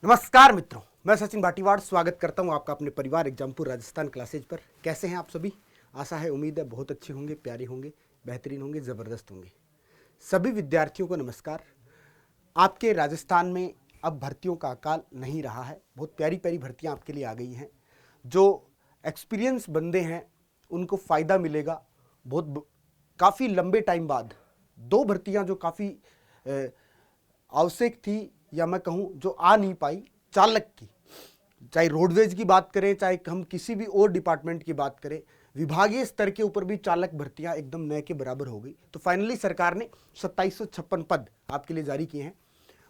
नमस्कार मित्रों, मैं सचिन भाटीवाड़ स्वागत करता हूं आपका अपने परिवार एग्जामपुर राजस्थान क्लासेज पर। कैसे हैं आप सभी? आशा है, उम्मीद है बहुत अच्छे होंगे, प्यारे होंगे, बेहतरीन होंगे, ज़बरदस्त होंगे। सभी विद्यार्थियों को नमस्कार। आपके राजस्थान में अब भर्तियों का अकाल नहीं रहा है। बहुत प्यारी प्यारी भर्तियां आपके लिए आ गई हैं। जो एक्सपीरियंस बंदे हैं उनको फ़ायदा मिलेगा। काफ़ी लंबे टाइम बाद दो भर्तियां जो काफ़ी आवश्यक थी, या मैं कहूं जो आ नहीं पाई, चालक की, चाहे रोडवेज की बात करें, चाहे हम किसी भी और डिपार्टमेंट की बात करें, विभागीय स्तर के ऊपर भी चालक भर्तियां एकदम नए के बराबर हो गई। तो फाइनली सरकार ने 2756 पद आपके लिए जारी किए हैं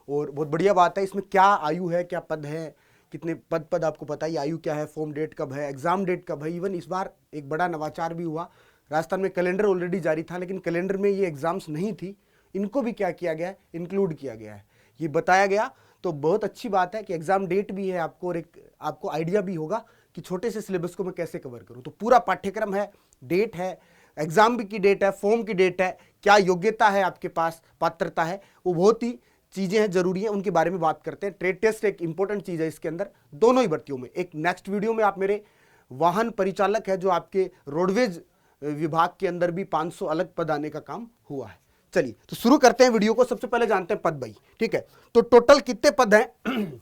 और बहुत बढ़िया बात है। इसमें क्या आयु है, क्या पद है, कितने पद आपको पता ही, आयु क्या है, फॉर्म डेट कब है, एग्जाम डेट कब है। इवन इस बार एक बड़ा नवाचार भी हुआ। राजस्थान में कैलेंडर ऑलरेडी जारी था, लेकिन कैलेंडर में ये एग्जाम्स नहीं थी, इनको भी क्या किया गया है, इंक्लूड किया गया है, ये बताया गया। तो बहुत अच्छी बात है कि एग्जाम डेट भी है आपको, और एक आपको आइडिया भी होगा कि छोटे से सिलेबस को मैं कैसे कवर करूं। तो पूरा पाठ्यक्रम है, डेट है, एग्जाम की डेट है, फॉर्म की डेट है, क्या योग्यता है आपके पास, पात्रता है, वो बहुत ही चीजें हैं, जरूरी है, उनके बारे में बात करते हैं। ट्रेड टेस्ट एक इंपॉर्टेंट चीज है इसके अंदर, दोनों ही भर्तियों में। एक नेक्स्ट वीडियो में आप मेरे वाहन परिचालक है जो आपके रोडवेज विभाग के अंदर भी 500 अलग पद आने का काम हुआ है। चलिए तो शुरू करते हैं वीडियो को। सबसे पहले जानते हैं पद भाई, ठीक है। तो टोटल कितने पद हैं?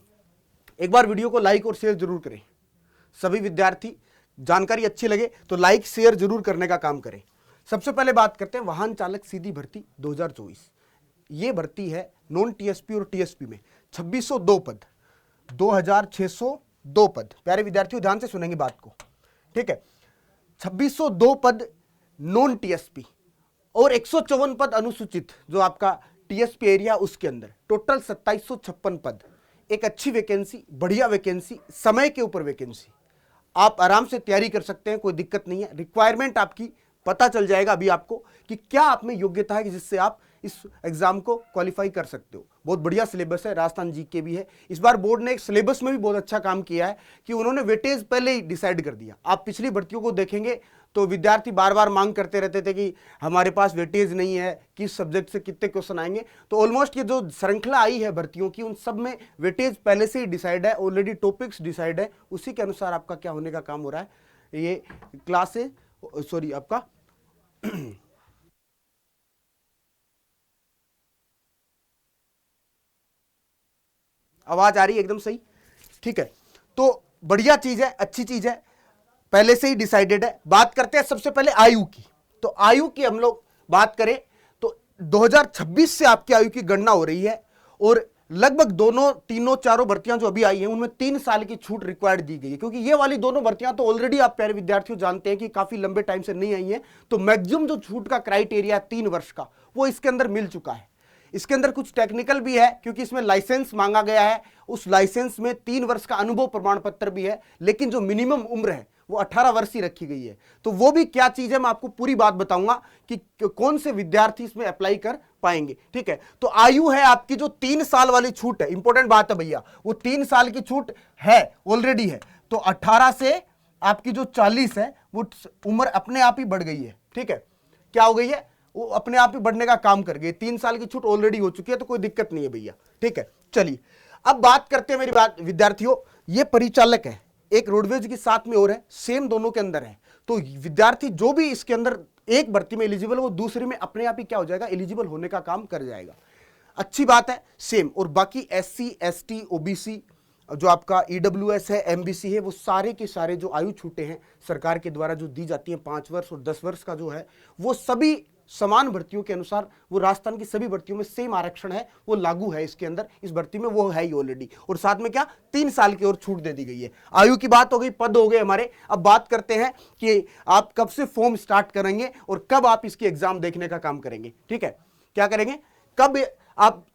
एक बार वीडियो को लाइक और शेयर जरूर करें। सभी विद्यार्थी, जानकारी अच्छी लगे तो लाइक शेयर जरूर करने का काम करें। सबसे पहले बात करते हैं वाहन चालक सीधी भर्ती 2024। ये भर्ती है नॉन टीएसपी और टीएसपी में 2602 पद, 2602 पद। प्यारे विद्यार्थियों ध्यान से सुनेंगे बात को, ठीक है। 2602 पद नॉन टीएसपी और 154 पद अनुसूचित, जो आपका टीएसपी एरिया उसके अंदर, टोटल 2756 पद। एक अच्छी वैकेंसी, बढ़िया वैकेंसी, समय के ऊपर वैकेंसी। आप आराम से तैयारी कर सकते हैं, कोई दिक्कत नहीं है। रिक्वायरमेंट आपकी पता चल जाएगा अभी आपको कि क्या आप में योग्यता है जिससे आप इस एग्जाम को क्वालिफाई कर सकते हो। बहुत बढ़िया सिलेबस है, राजस्थान जीके भी है। इस बार बोर्ड ने एक सिलेबस में भी बहुत अच्छा काम किया है कि उन्होंने वेटेज पहले ही डिसाइड कर दिया। आप पिछली भर्तियों को देखेंगे तो विद्यार्थी बार बार मांग करते रहते थे कि हमारे पास वेटेज नहीं है, किस सब्जेक्ट से कितने क्वेश्चन आएंगे। तो ऑलमोस्ट ये जो श्रृंखला आई है भर्तियों की, उन सब में वेटेज पहले से ही डिसाइड है, ऑलरेडी टॉपिक्स डिसाइड है, उसी के अनुसार आपका क्या होने का काम हो रहा है। ये क्लासेस, सॉरी आपका आवाज आ रही है एकदम सही, ठीक है। तो बढ़िया चीज है, अच्छी चीज है, पहले से ही डिसाइडेड है। बात करते हैं सबसे पहले आयु की। तो आयु की हम लोग बात करें तो 2026 से आपकी आयु की गणना हो रही है, और लगभग दोनों, तीनों, चारों भर्तियां जो अभी आई हैं उनमें 3 साल की छूट रिक्वायर्ड दी गई है। क्योंकि ये वाली दोनों भर्तियां तो ऑलरेडी आप प्यारे विद्यार्थियों जानते हैं कि काफी लंबे टाइम से नहीं आई हैं। तो मैक्सिमम जो छूट का क्राइटेरिया 3 वर्ष का, वो इसके अंदर मिल चुका है। इसके अंदर कुछ टेक्निकल भी है, क्योंकि इसमें लाइसेंस मांगा गया है। उस लाइसेंस में 3 वर्ष का अनुभव प्रमाण पत्र भी है, लेकिन जो मिनिमम उम्र है वो 18 वर्ष ही रखी गई है। तो वो भी क्या चीज है, मैं आपको पूरी बात बताऊंगा कि कौन से विद्यार्थी इसमें अप्लाई कर पाएंगे, ठीक है। तो आयु है आपकी, जो 3 साल वाली छूट है, इंपॉर्टेंट बात है भैया, वो 3 साल की छूट है, ऑलरेडी है। तो 18 से आपकी जो 40 है, वो उम्र अपने आप ही बढ़ गई है, ठीक है। क्या हो गई है, वो अपने आप ही बढ़ने का काम कर गए। 3 साल की छूट ऑलरेडी हो चुकी है, तो कोई दिक्कत नहीं है भैया, ठीक है। चलिए अब बात करते हैं, मेरी बात विद्यार्थियों, ये परिचालक है, एक रोडवेज के साथ में और है, सेम दोनों के अंदर है। तो विद्यार्थी जो भी इसके अंदर एक भर्ती में एलिजिबल है, वो दूसरे में अपने आप ही क्या हो जाएगा, एलिजिबल होने का काम कर जाएगा। अच्छी बात है, सेम। और बाकी SC ST OBC, जो आपका EWS है, MBC है, वो सारे के सारे जो आयु छूटे हैं सरकार के द्वारा जो दी जाती हैं, 5 वर्ष और 10 वर्ष का जो है, वो सभी समान भर्तियों के अनुसार, वो राजस्थान की सभी भर्तियों में सेम आरक्षण है, वो लागू है इसके अंदर। इस भर्ती में वो है ही ऑलरेडी, और साथ में क्या 3 साल की और छूट दे दी गई है। आयु की बात हो गई, पद हो गए हमारे। अब बात करते हैं कि आप कब से फॉर्म स्टार्ट करेंगे और कब आप इसकी एग्जाम देखने का काम करेंगे, ठीक है। क्या करेंगे, कब आप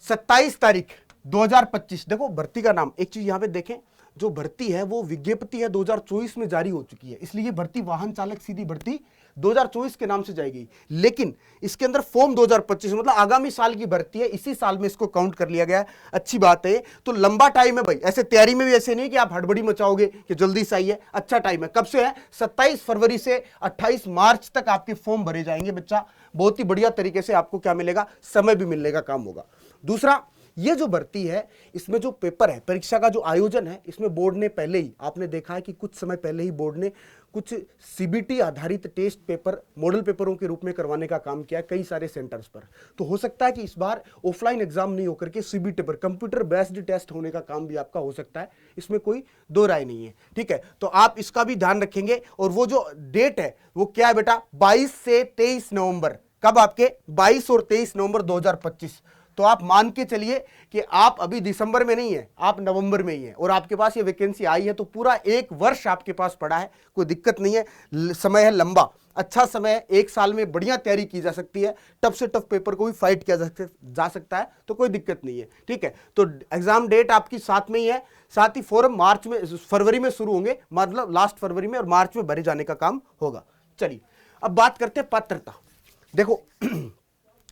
27 तारीख 2025, देखो भर्ती का नाम, एक चीज यहां पे देखें, जो भर्ती है वो विज्ञप्ति है 2024 में जारी हो चुकी है, इसलिए भर्ती वाहन चालक सीधी भर्ती 2024 के नाम से जाएगी। लेकिन इसके अंदर फॉर्म 2025, मतलब आगामी साल की भर्ती है, इसी साल में इसको काउंट कर लिया गया है। अच्छी बात है, तो लंबा टाइम है भाई। ऐसे तैयारी में भी ऐसे नहीं कि आप हड़बड़ी मचाओगे कि जल्दी से आइए, अच्छा टाइम है। कब से है, 27 फरवरी से 28 मार्च तक आपके फॉर्म भरे जाएंगे बच्चा। बहुत ही बढ़िया तरीके से आपको क्या मिलेगा, समय भी मिलने का काम होगा। दूसरा, ये जो भर्ती है, इसमें जो पेपर है, परीक्षा का जो आयोजन है, इसमें बोर्ड ने पहले ही, आपने देखा है कि कुछ समय पहले ही बोर्ड ने कुछ सीबीटी आधारित टेस्ट पेपर मॉडल पेपरों के रूप में करवाने का काम किया कई सारे सेंटर्स पर। तो हो सकता है कि इस बार ऑफलाइन एग्जाम नहीं होकर के सीबीटी पर कंप्यूटर बेस्ड टेस्ट होने का काम भी आपका हो सकता है, इसमें कोई दो राय नहीं है। ठीक है, तो आप इसका भी ध्यान रखेंगे। और वो जो डेट है वो क्या है बेटा, 22 से 23 नवंबर। कब आपके 22 और 23 नवंबर 2025। तो आप मान के चलिए कि आप अभी दिसंबर में नहीं है, आप नवंबर में ही है, और आपके पास ये वैकेंसी आई है, तो पूरा 1 वर्ष आपके पास पड़ा है, कोई दिक्कत नहीं है। समय है लंबा, अच्छा समय है, 1 साल में बढ़िया तैयारी की जा सकती है, टफ से टफ पेपर को भी फाइट किया जा सकता है, तो कोई दिक्कत नहीं है। ठीक है, तो एग्जाम डेट आपकी 7 में ही है, साथ ही फॉर्म फरवरी में शुरू होंगे, मतलब लास्ट फरवरी में, और मार्च में भरे जाने का काम होगा। चलिए अब बात करते हैं पात्रता। देखो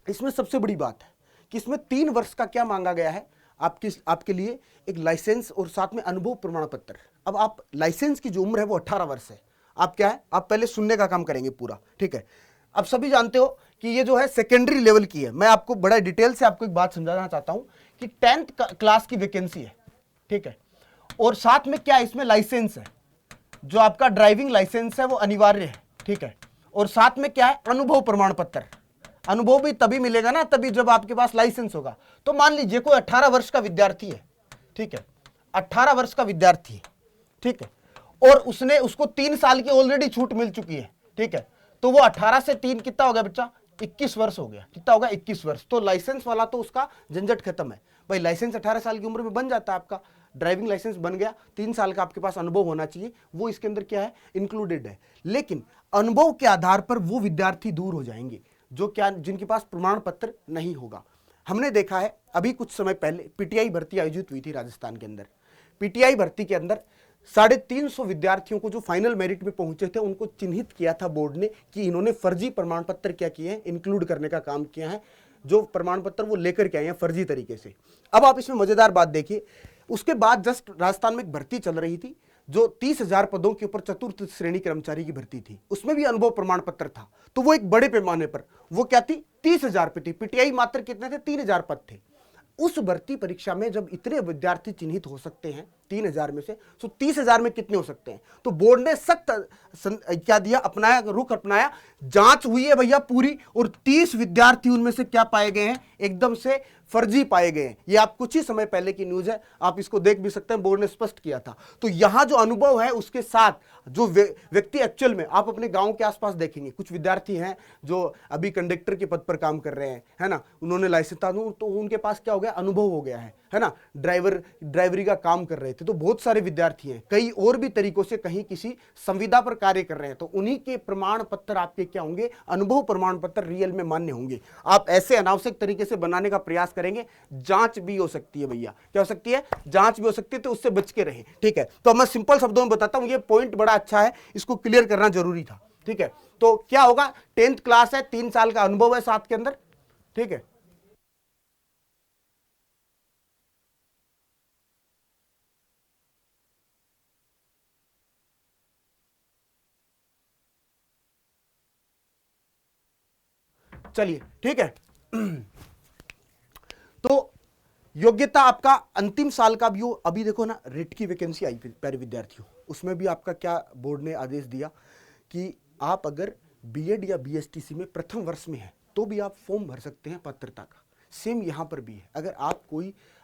इसमें सबसे बड़ी बात है कि इसमें 3 वर्ष का क्या मांगा गया है आपके लिए, एक लाइसेंस और साथ में अनुभव प्रमाण पत्र। अब आप लाइसेंस की जो उम्र है वो 18 वर्ष है। आप क्या है, आप पहले सुनने का काम करेंगे पूरा। ठीक है, अब सभी जानते हो कि ये जो है सेकेंडरी लेवल की है। मैं आपको बड़ा डिटेल से आपको एक बात समझाना चाहता हूं कि 10th क्लास की वैकेंसी है। ठीक है, और साथ में क्या, इसमें लाइसेंस है, जो आपका ड्राइविंग लाइसेंस है वो अनिवार्य है। ठीक है, और साथ में क्या है, अनुभव प्रमाण पत्र। अनुभव भी तभी मिलेगा ना, तभी जब आपके पास लाइसेंस होगा। तो मान लीजिए कोई 18 वर्ष का विद्यार्थी है। ठीक है, 18 वर्ष का विद्यार्थी है। ठीक है, और उसको 3 साल की ऑलरेडी छूट मिल चुकी है। ठीक है, तो वो 18 से 3 कितना हो गया बच्चा, 21 वर्ष हो गया। कितना होगा, 21 वर्ष। तो लाइसेंस वाला तो उसका झंझट खत्म है भाई। लाइसेंस 18 साल की उम्र में बन जाता है आपका, ड्राइविंग लाइसेंस बन गया, 3 साल का आपके पास अनुभव होना चाहिए, वो इसके अंदर क्या है, इंक्लूडेड है। लेकिन अनुभव के आधार पर वो विद्यार्थी दूर हो जाएंगे जो क्या, जिनके पास प्रमाण पत्र नहीं होगा। हमने देखा है अभी कुछ समय पहले पीटीआई भर्ती आयोजित हुई थी राजस्थान के अंदर। पीटीआई भर्ती के अंदर 350 विद्यार्थियों को जो फाइनल मेरिट में पहुंचे थे, उनको चिन्हित किया था बोर्ड ने कि इन्होंने फर्जी प्रमाण पत्र क्या किए हैं, इंक्लूड करने का काम किया है, जो प्रमाण पत्र वो लेकर के आए हैं फर्जी तरीके से। अब आप इसमें मजेदार बात देखिए, उसके बाद जस्ट राजस्थान में एक भर्ती चल रही थी जो 30,000 पदों के ऊपर चतुर्थ श्रेणी कर्मचारी की भर्ती थी, उसमें भी अनुभव प्रमाण पत्र था। तो वो एक बड़े पैमाने पर वो क्या थी, 30,000 पे थी। पीटीआई मात्र कितने थे, 3,000 पद थे। उस भर्ती परीक्षा में जब इतने विद्यार्थी चिन्हित हो सकते हैं 3,000 में से, तो 30,000 में कितने हो सकते हैं। तो बोर्ड ने सख्त क्या दिया, अपनाया, रुख अपनाया, जांच हुई है भैया पूरी, और 30 विद्यार्थी उनमें से क्या पाए गए हैं, एकदम से फर्जी पाए गए हैं। ये आप कुछ ही समय पहले की न्यूज है, आप इसको देख भी सकते हैं, बोर्ड ने स्पष्ट किया था। तो यहां जो अनुभव है उसके साथ जो व्यक्ति एक्चुअल में, आप अपने गांव के आसपास देखेंगे कुछ विद्यार्थी हैं जो अभी कंडक्टर के पद पर काम कर रहे हैं, है ना, उन्होंने लाइसेंस था, तो उनके पास क्या हो गया, अनुभव हो गया है ना, ड्राइवरी का काम कर रहे थे। तो बहुत सारे विद्यार्थी हैं, कई और भी तरीकों से कहीं किसी संविदा पर कार्य कर रहे हैं, तो उन्हीं के प्रमाण पत्र आपके क्या होंगे, अनुभव प्रमाण पत्र रियल में मान्य होंगे। आप ऐसे अनावश्यक तरीके से बनाने का प्रयास करेंगे, जांच भी हो सकती है भैया, क्या हो सकती है, जांच भी हो सकती है, तो उससे बच के रहें। ठीक है, तो मैं सिंपल शब्दों में बताता हूं, ये पॉइंट बड़ा अच्छा है, इसको क्लियर करना जरूरी था। ठीक है, तो क्या होगा, 10th क्लास है, 3 साल का अनुभव है साथ के अंदर। ठीक है, चलिए ठीक है। तो योग्यता आपका अंतिम साल का भी हो। अभी देखो ना, रिट की वैकेंसी आई प्यारे विद्यार्थियों, उसमें भी आपका क्या बोर्ड ने आदेश दिया कि आप अगर बीएड या बीएसटीसी में प्रथम वर्ष में है तो भी आप फॉर्म भर सकते हैं पात्रता का। सेम यहाँ पर भी है, अगर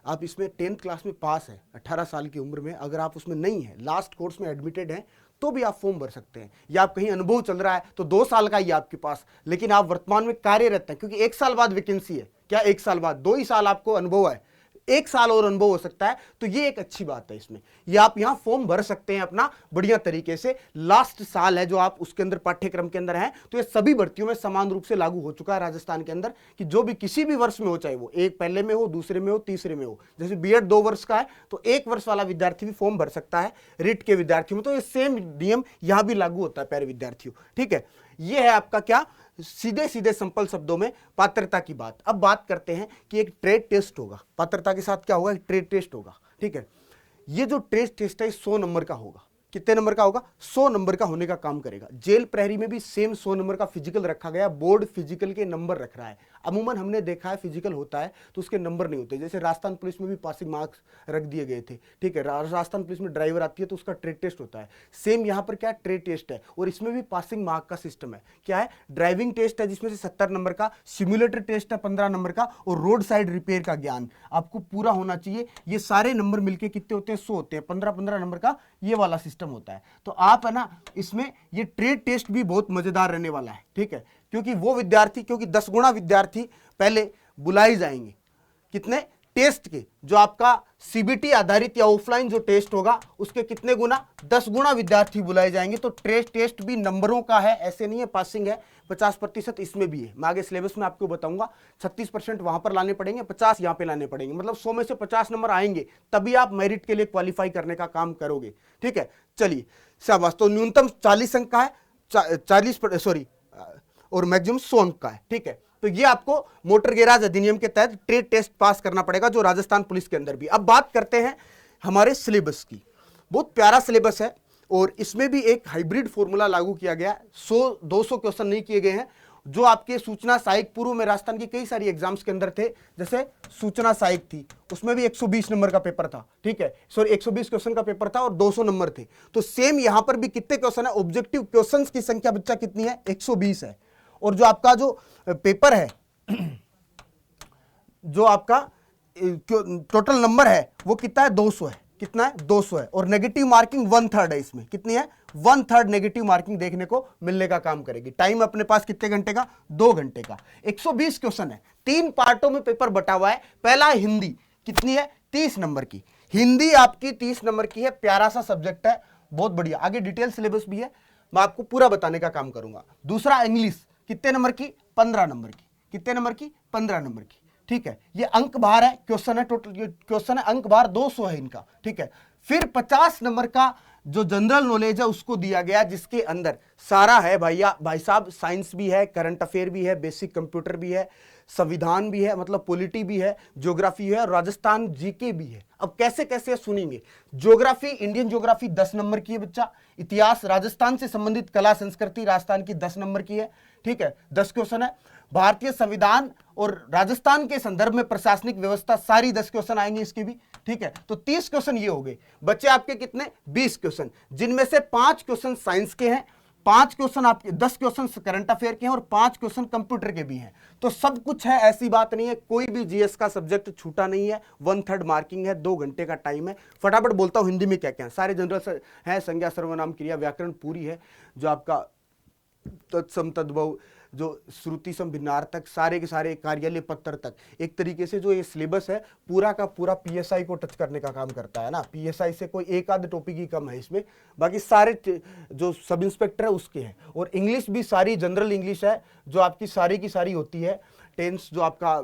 आप इसमें 10th क्लास में पास है 18 साल की उम्र में, अगर आप उसमें नहीं है, लास्ट कोर्स में एडमिटेड हैं, तो भी आप फॉर्म भर सकते हैं। या आप कहीं अनुभव चल रहा है तो 2 साल का ही आपके पास, लेकिन आप वर्तमान में कार्यरत हैं, क्योंकि 1 साल बाद वैकेंसी है, क्या 1 साल बाद, 2 ही साल आपको अनुभव है, 1 साल और अनुभव हो सकता है। तो ये एक अच्छी बात है इसमें, ये आप यहां फॉर्म भर सकते हैं अपना बढ़िया तरीके से। लास्ट साल है जो आप उसके अंदर पाठ्यक्रम के अंदर हैं, तो ये सभी भर्तियों में समान रूप से लागू हो चुका है राजस्थान के अंदर, कि जो भी किसी भी वर्ष में हो, चाहे वो एक पहले में हो, दूसरे में हो, तीसरे में हो। जैसे बीएड 2 वर्ष का है तो 1 वर्ष वाला विद्यार्थी भी फॉर्म भर सकता है रिट के विद्यार्थियों में। तो ये सेम नियम यहां भी लागू होता है प्यारे विद्यार्थियों। ठीक है, ये है आपका क्या, सीधे सीधे सिंपल शब्दों में पात्रता की बात। अब बात करते हैं कि एक ट्रेड टेस्ट होगा, पात्रता के साथ क्या होगा, एक ट्रेड टेस्ट होगा। ठीक है, ये जो ट्रेड टेस्ट है 100 नंबर का होगा। कितने नंबर का होगा, 100 नंबर का होने का काम करेगा। जेल प्रहरी में भी सेम 100 नंबर का फिजिकल रखा गया, बोर्ड फिजिकल के नंबर रख रहा है। अमूमन हमने देखा है फिजिकल होता है तो उसके नंबर नहीं होते। जैसे राजस्थान पुलिस में भी पासिंग मार्क्स रख दिए गए थे, ठीक है। राजस्थान पुलिस में ड्राइवर आती है तो उसका ट्रेड टेस्ट होता है, सेम यहाँ पर क्या है, ट्रेड टेस्ट है, और इसमें भी पासिंग मार्क का सिस्टम है। क्या है, ड्राइविंग टेस्ट है जिसमें से 70 नंबर का, सिमुलेटर टेस्ट है 15 नंबर का, और रोड साइड रिपेयर का ज्ञान आपको पूरा होना चाहिए। ये सारे नंबर मिलके कितने होते हैं, 100 होते हैं, 15-15 नंबर का ये वाला सिस्टम होता है। तो आप है ना, इसमें ये ट्रेड टेस्ट भी बहुत मजेदार रहने वाला है, ठीक है, क्योंकि वो विद्यार्थी, क्योंकि 10 गुना विद्यार्थी पहले बुलाए जाएंगे, कितने टेस्ट के, जो आपका सीबीटी आधारित या ऑफलाइन जो टेस्ट होगा उसके कितने गुना, 10 गुना विद्यार्थी बुलाए जाएंगे। तो टेस्ट भी नंबरों का है, ऐसे नहीं है पासिंग है 50% इसमें भी है। मैं आगे सिलेबस में आपको बताऊंगा, 36% वहां पर लाने पड़ेंगे, 50 यहां पे लाने पड़ेंगे, मतलब 100 में से 50 नंबर आएंगे, तभी आप मेरिट के लिए क्वालिफाई करने का काम करोगे, ठीक है। चलिए शाबाश। तो न्यूनतम 40 अंक का है, 40 सॉरी, और मैक्सिमम 100 अंक का है, ठीक है। तो ये आपको मोटर गैराज अधिनियम के तहत ट्रेड टेस्ट पास करना पड़ेगा, जो राजस्थान पुलिस के अंदर भी। अब बात करते हैं हमारे सिलेबस की। बहुत प्यारा सिलेबस है, और इसमें भी एक हाइब्रिड फॉर्मूला लागू किया गया है। 100-200 क्वेश्चन नहीं किए गए हैं, जो आपके सूचना सहायक पूर्व में राजस्थान की कई सारी एग्जाम्स के अंदर थे। जैसे सूचना सहायक थी, उसमें भी 120 नंबर का पेपर था, ठीक है, सॉरी 120 क्वेश्चन का पेपर था और 200 नंबर थे। तो सेम यहां पर भी कितने क्वेश्चन है, ऑब्जेक्टिव क्वेश्चंस की संख्या बच्चा कितनी है, 120 है। और जो आपका जो पेपर है, जो आपका टोटल नंबर है वो कितना है, 200 है। कितना है, 200 है। और नेगेटिव मार्किंग 1/3 है इसमें। कितनी है, 1/3 नेगेटिव मार्किंग देखने को मिलने का काम करेगी। टाइम अपने पास कितने घंटे का, 2 घंटे का। 120 क्वेश्चन है, 3 पार्टों में पेपर बटा हुआ है। पहला हिंदी, कितनी है, 30 नंबर की। हिंदी आपकी 30 नंबर की है, प्यारा सा सब्जेक्ट है, बहुत बढ़िया। आगे डिटेल सिलेबस भी है, मैं आपको पूरा बताने का काम करूंगा। दूसरा इंग्लिश, कितने नंबर की, 15 नंबर की। कितने नंबर की, 15 नंबर की, ठीक है। ये अंक भार है, क्वेश्चन है, टोटल क्वेश्चन है, अंक भार 200 है इनका, ठीक है। फिर 50 नंबर का जो जनरल नॉलेज है उसको दिया गया, जिसके अंदर सारा है भाई साहब, साइंस भी है, करंट अफेयर भी है, बेसिक कंप्यूटर भी है, संविधान भी है, मतलब पॉलिटी भी है, ज्योग्राफी है, और राजस्थान जीके भी है। अब कैसे कैसे सुनेंगे। ज्योग्राफी, इंडियन ज्योग्राफी 10 नंबर की है बच्चा। इतिहास, राजस्थान से संबंधित कला संस्कृति राजस्थान की 10 नंबर की है, ठीक है, 10 क्वेश्चन है। भारतीय संविधान और राजस्थान के संदर्भ में प्रशासनिक व्यवस्था, सारी 10 क्वेश्चन आएंगे इसके भी, ठीक है। तो 30 क्वेश्चन ये हो गए। बच्चे आपके कितने, 20 क्वेश्चन, जिनमें से 5 क्वेश्चन साइंस के हैं, 5 क्वेश्चन आपके, 10 क्वेश्चन करंट अफेयर के हैं, और 5 क्वेश्चन कंप्यूटर के भी हैं। तो सब कुछ है, ऐसी बात नहीं है, कोई भी जीएस का सब्जेक्ट छूटा नहीं है। 1/3 मार्किंग है, 2 घंटे का टाइम है। फटाफट बोलता हूं हिंदी में क्या क्या है। सारे जनरल है, संज्ञा सर्वनाम क्रिया व्याकरण पूरी है, जो आपका तत्सम तद्भव, जो श्रुति सम भिन्नार्थक, सारे के सारे कार्यालय पत्र तक, एक तरीके से जो ये सिलेबस है पूरा का पूरा पीएसआई को टच करने का काम करता है ना। पीएसआई से कोई एक आध टॉपिक ही कम है इसमें, बाकी सारे जो सब इंस्पेक्टर है उसके हैं। और इंग्लिश भी सारी जनरल इंग्लिश है, जो आपकी सारी की सारी होती है। टेंस जो आपका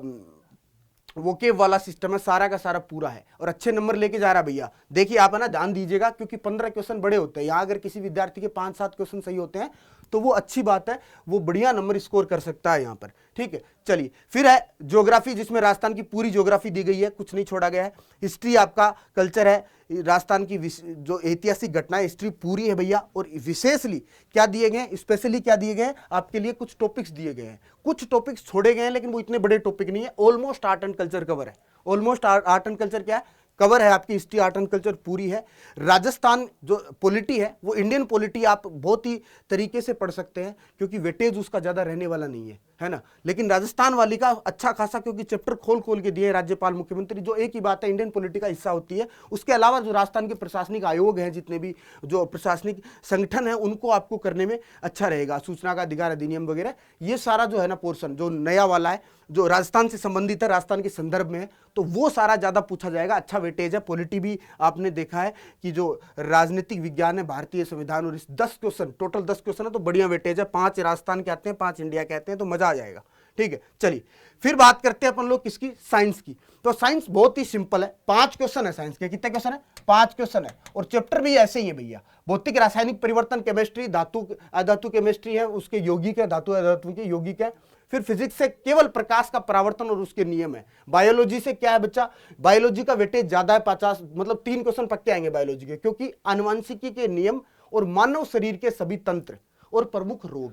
वोकेब वाला सिस्टम है, सारा का सारा पूरा है, और अच्छे नंबर लेके जा रहा भैया। देखिए आप है ना, ध्यान दीजिएगा, क्योंकि 15 क्वेश्चन बड़े होते हैं। यहाँ अगर किसी विद्यार्थी के 5-7 क्वेश्चन सही होते हैं तो वो अच्छी बात है, वो बढ़िया नंबर स्कोर कर सकता है यहाँ पर, ठीक है। चलिए फिर है ज्योग्राफी, जिसमें राजस्थान की पूरी ज्योग्राफी दी गई है, कुछ नहीं छोड़ा गया है। हिस्ट्री आपका कल्चर है, राजस्थान की जो ऐतिहासिक घटनाएं, हिस्ट्री पूरी है भैया। और विशेषली क्या दिए गए, स्पेशली क्या दिए गए आपके लिए, कुछ टॉपिक्स दिए गए हैं, कुछ टॉपिक्स छोड़े गए हैं, लेकिन वो इतने बड़े टॉपिक नहीं है। Almost art and culture cover है, ऑलमोस्ट आर्ट एंड कल्चर क्या है, कवर है आपकी। हिस्ट्री, आर्ट एंड कल्चर पूरी है। राजस्थान जो पॉलिटी है, वो इंडियन पॉलिटी आप बहुत ही तरीके से पढ़ सकते हैं, क्योंकि वेटेज उसका ज्यादा रहने वाला नहीं है ना। लेकिन राजस्थान वाली का अच्छा खासा, क्योंकि चैप्टर खोल खोल के दिए राज्यपाल मुख्यमंत्री, जो एक ही बात है, इंडियन पॉलिटी का हिस्सा होती है। उसके अलावा जो राजस्थान के प्रशासनिक आयोग हैं, जितने भी जो प्रशासनिक संगठन है, उनको आपको करने में अच्छा रहेगा। सूचना का अधिकार अधिनियम वगैरह, ये सारा जो है ना पोर्शन, जो नया वाला है, जो राजस्थान से संबंधित है, राजस्थान के संदर्भ में है, तो वो सारा ज्यादा पूछा जाएगा। अच्छा वेटेज है। पॉलिटी भी आपने देखा है कि जो राजनीतिक विज्ञान है, भारतीय संविधान, और इस 10 क्वेश्चन, टोटल 10 क्वेश्चन है, तो बढ़िया वेटेज है। 5 राजस्थान के आते हैं, 5 इंडिया के आते हैं, तो मजा आ जाएगा, ठीक है। चलिए फिर बात करते हैं अपन लोग किसकी, साइंस की। तो साइंस बहुत ही सिंपल है, 5 क्वेश्चन है साइंस के। कितने क्वेश्चन है, 5 क्वेश्चन है। और चैप्टर भी ऐसे ही है भैया। भौतिक रासायनिक परिवर्तन, केमिस्ट्री, धातु अधातु केमिस्ट्री है, उसके यौगिक है, धातु अधातु के यौगिक है। फिर फिजिक्स से केवल प्रकाश का परावर्तन और उसके नियम है। बायोलॉजी से क्या है बच्चा, बायोलॉजी का वेटेज ज्यादा है, 50, मतलब 3 क्वेश्चन पक्के आएंगे बायोलॉजी के, क्योंकि आनुवंशिकी के नियम और मानव शरीर के सभी तंत्र और प्रमुख रोग।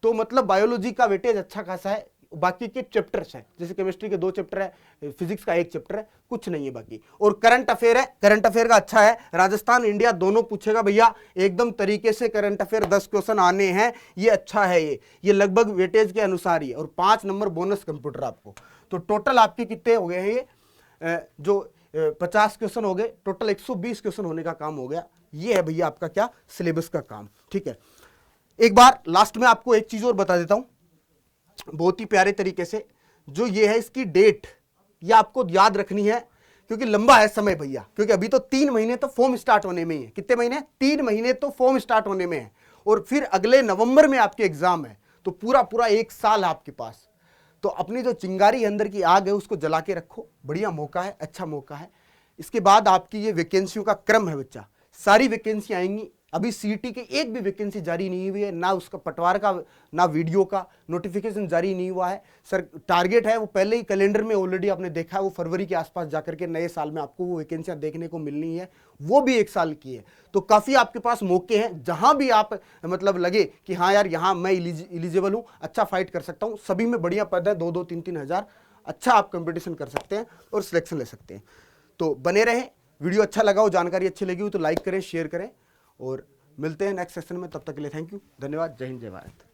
तो मतलब बायोलॉजी का वेटेज अच्छा खासा है। बाकी के चैप्टर्स है, जैसे केमिस्ट्री के 2 चैप्टर है, फिजिक्स का 1 चैप्टर है, कुछ नहीं है बाकी। और करंट अफेयर है, करंट अफेयर का अच्छा है, राजस्थान इंडिया दोनों पूछेगा भैया, एकदम तरीके से करंट अफेयर 10 क्वेश्चन आने हैं, ये अच्छा है, ये लगभग वेटेज के अनुसार ही है, और 5 नंबर बोनस कंप्यूटर आपको। तो टोटल आपके कितने हो गए हैं ये, जो 50 क्वेश्चन हो गए, टोटल 120 क्वेश्चन होने का काम हो गया। ये है भैया आपका क्या, सिलेबस का काम। ठीक है, एक बार लास्ट में आपको एक चीज और बता देता हूं बहुत ही प्यारे तरीके से, जो ये है इसकी डेट, ये आपको याद रखनी है, क्योंकि लंबा है समय भैया, क्योंकि अभी तो 3 महीने तो फॉर्म स्टार्ट होने में ही है। कितने महीने? 3 महीने तो फॉर्म स्टार्ट होने में है, और फिर अगले नवंबर में आपके एग्जाम है, तो पूरा पूरा 1 साल है आपके पास। तो अपनी जो चिंगारी अंदर की आग है उसको जला के रखो, बढ़िया मौका है, अच्छा मौका है। इसके बाद आपकी ये वैकेंसियों का क्रम है बच्चा, सारी वैकेंसी आएंगी। अभी सीईटी की एक भी वैकेंसी जारी नहीं हुई है, ना उसका पटवार का, ना वीडियो का नोटिफिकेशन जारी नहीं हुआ है। सर टारगेट है वो पहले ही कैलेंडर में ऑलरेडी आपने देखा है, वो फरवरी के आसपास जाकर के नए साल में आपको वो वैकेंसियां देखने को मिलनी है, वो भी 1 साल की है। तो काफ़ी आपके पास मौके हैं, जहां भी आप मतलब लगे कि हाँ यार यहाँ मैं एलिजिबल हूँ, अच्छा फाइट कर सकता हूँ, सभी में बढ़िया पद है, 2-2, 3-3 हज़ार, अच्छा आप कंपटीशन कर सकते हैं और सिलेक्शन ले सकते हैं। तो बने रहें, वीडियो अच्छा लगा हो, जानकारी अच्छी लगी हो तो लाइक करें, शेयर करें, और मिलते हैं नेक्स्ट सेशन में। तब तक के लिए थैंक यू, धन्यवाद, जय हिंद, जय भारत।